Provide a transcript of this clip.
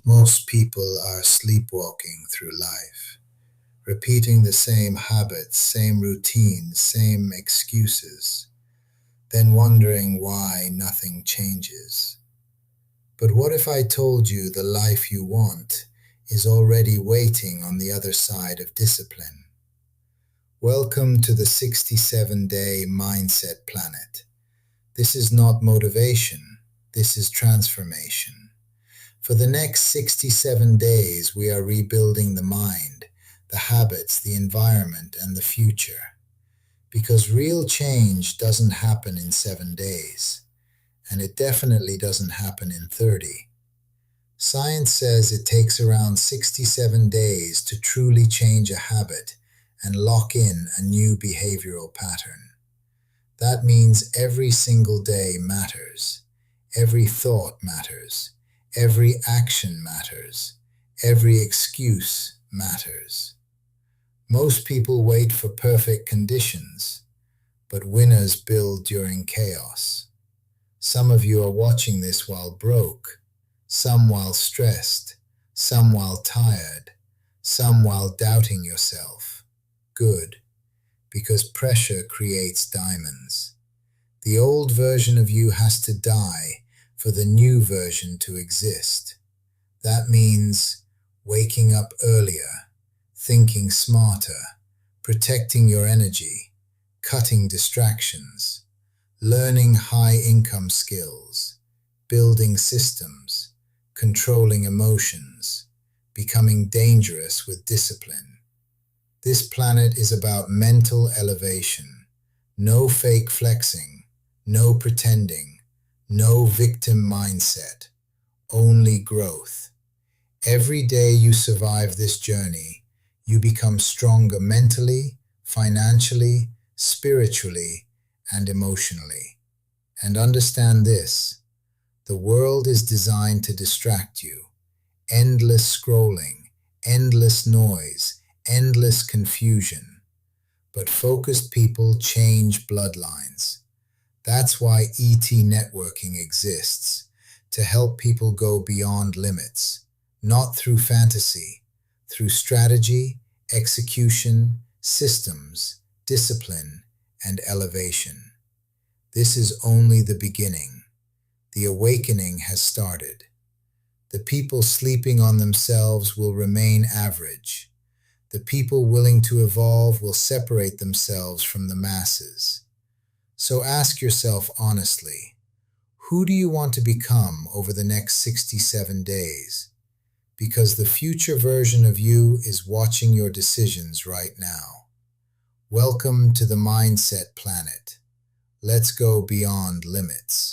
Most people are sleepwalking through life, repeating the same habits, same routines, same excuses, then wondering why nothing changes. But what if I told you the life you want is already waiting on the other side of discipline? Welcome to the 67-day mindset planet. This is not motivation, this is transformation. For the next 67 days, we are rebuilding the mind, the habits, the environment, and the future. Because real change doesn't happen in 7 days, and it definitely doesn't happen in 30. Science says it takes around 67 days to truly change a habit and lock in a new behavioral pattern. That means every single day matters. Every thought matters. Every action matters. Every excuse matters. Most people wait for perfect conditions, but winners build during chaos. Some of you are watching this while broke, some while stressed, some while tired, some while doubting yourself. Good, because pressure creates diamonds. The old version of you has to die for the new version to exist. That means waking up earlier, thinking smarter, protecting your energy, cutting distractions, learning high-income skills, building systems, controlling emotions, becoming dangerous with discipline. This planet is about mental elevation. No fake flexing, no pretending, no victim mindset, only growth. Every day you survive this journey, you become stronger mentally, financially, spiritually, and emotionally. And understand this, the world is designed to distract you. Endless scrolling, endless noise, endless confusion. But focused people change bloodlines. That's why ET networking exists, to help people go beyond limits, not through fantasy, through strategy, execution, systems, discipline, and elevation. This is only the beginning. The awakening has started. The people sleeping on themselves will remain average. The people willing to evolve will separate themselves from the masses. So ask yourself honestly, who do you want to become over the next 67 days? Because the future version of you is watching your decisions right now. Welcome to the Mindset Planet. Let's go beyond limits.